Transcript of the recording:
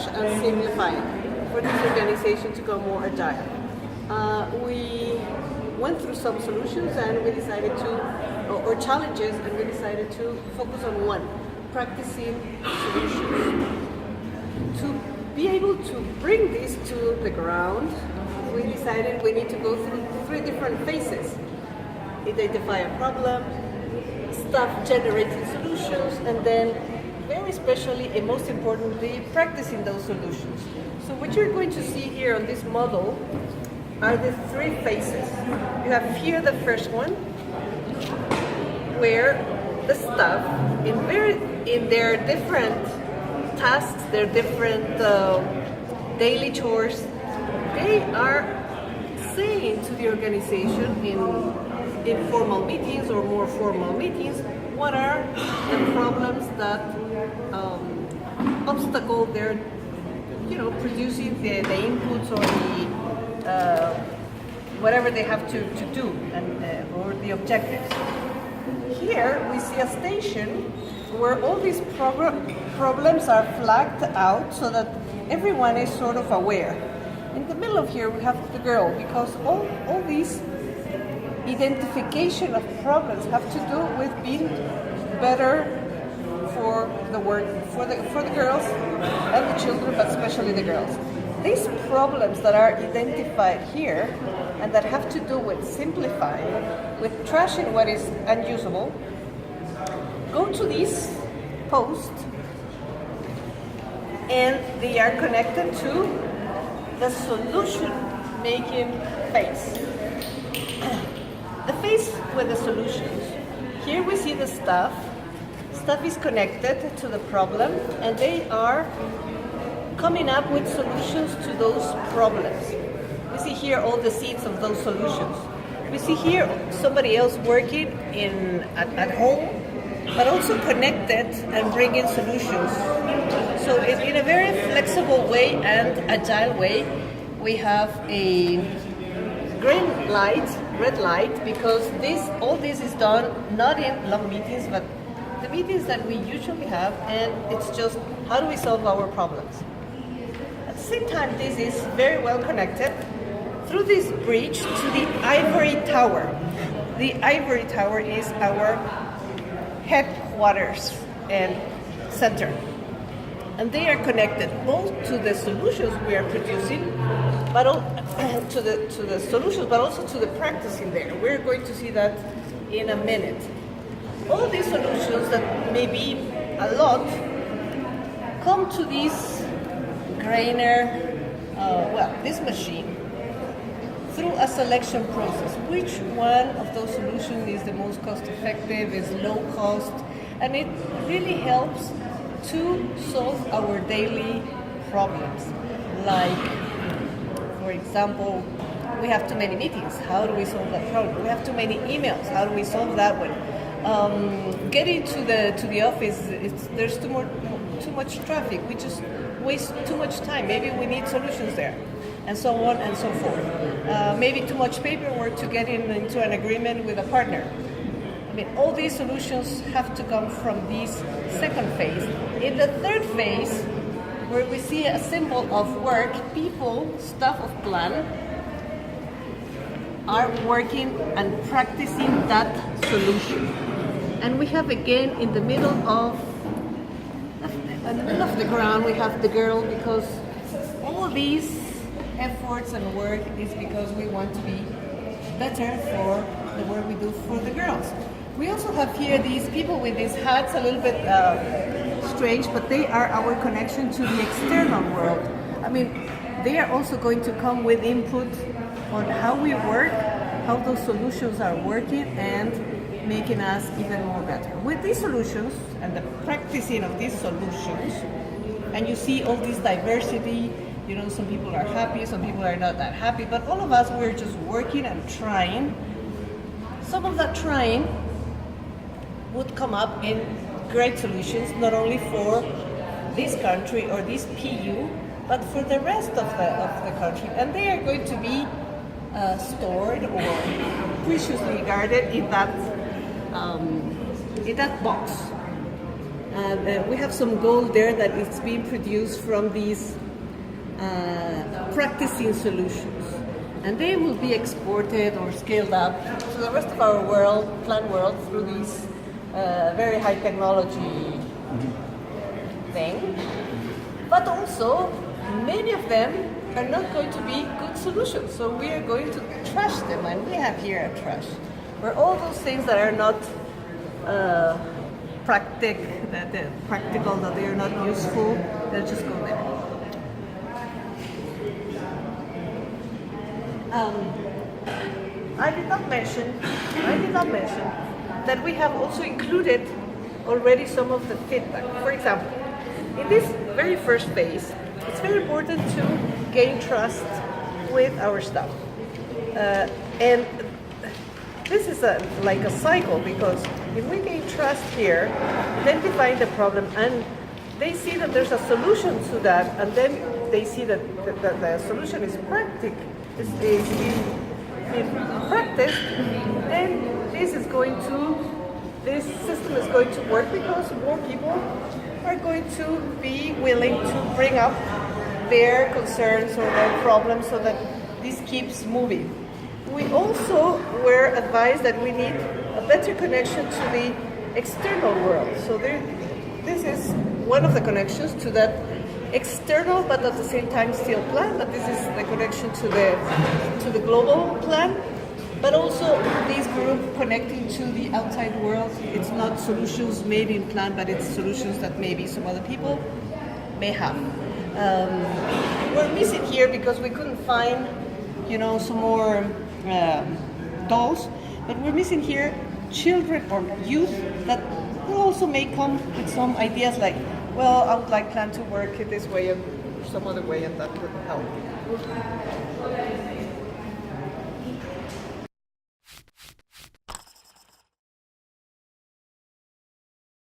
trash and simplify it for this organization to go more agile. We went through some solutions and we decided to, or challenges, and we decided to focus on one, practicing solutions. To be able to bring this to the ground, we decided we need to go through 3 different phases. Identify a problem, start generating solutions, and then very especially and most importantly, practicing those solutions. So what you're going to see here on this model are the 3 phases. You have here the first one, where the staff in their different tasks, their different daily chores, they are saying to the organization in formal meetings or more formal meetings, what are the problems that obstacle their, producing the inputs or the whatever they have to do and or the objectives. Here we see a station where all these problems are flagged out so that everyone is sort of aware. In the middle of here we have the girl, because all these identification of problems have to do with being better for the work, for the girls and the children, but especially the girls. These problems that are identified here and that have to do with simplifying, with trashing what is unusable, go to this post and they are connected to the solution making phase. The phase with the solutions. Here we see the staff. Staff is connected to the problem and they are coming up with solutions to those problems. We see here all the seeds of those solutions. We see here somebody else working at home, but also connected and bringing solutions. So in a very flexible way and agile way, we have a green light, red light, because all this is done not in long meetings, but the meetings that we usually have, and it's just how do we solve our problems. At the same time, this is very well connected through this bridge to the ivory tower. The ivory tower is our headquarters and center. And they are connected both to the solutions we are producing, but to the solutions, but also to the practice in there. We're going to see that in a minute. All these solutions that may be a lot come to this grainer, this machine, through a selection process. Which one of those solutions is the most cost effective, is low cost, and it really helps to solve our daily problems. Like, for example, we have too many meetings. How do we solve that problem? We have too many emails. How do we solve that one? Getting to the office, there's too much traffic. We just waste too much time. Maybe we need solutions there, and so on and so forth. Maybe too much paperwork to get into an agreement with a partner. I mean, all these solutions have to come from this second phase. In the third phase, where we see a symbol of work, people, staff of plan, are working and practicing that solution. And we have again in the middle of the ground, we have the girl, because all these efforts and work is because we want to be better for the work we do for the girls. We also have here these people with these hats, a little bit strange, but they are our connection to the external world. I mean, they are also going to come with input on how we work, how those solutions are working, and making us even more better. With these solutions and the practicing of these solutions, and you see all this diversity, some people are happy, some people are not that happy, but all of us, we're just working and trying. Some of that trying would come up in great solutions, not only for this country or this PU, but for the rest of the country. And they are going to be stored or preciously guarded in that box. We have some gold there that is being produced from these practicing solutions. And they will be exported or scaled up to the rest of our world, plant world, through these very high technology thing. But also, many of them are not going to be good solutions. So we are going to trash them, and we have here a trash, where all those things that are not practical, that they are not useful, they'll just go there. I did not mention that we have also included already some of the feedback. For example, in this very first phase, it's very important to gain trust with our staff. And this is like a cycle, because if we gain trust here, identifying the problem, and they see that there's a solution to that, and then they see that the solution is practical, is in practice, then this system is going to work, because more people are going to be willing to bring up their concerns or their problems, so that this keeps moving. We also were advised that we need a better connection to the external world. So this is one of the connections to that external, but at the same time still plan. But this is the connection to the global plan. But also this group connecting to the outside world. It's not solutions made in plan, but it's solutions that maybe some other people may have. We're missing here because we couldn't find, some more dolls, but we're missing here children or youth that will also may come with some ideas like, well, I would like plan to work this way and some other way, and that would help.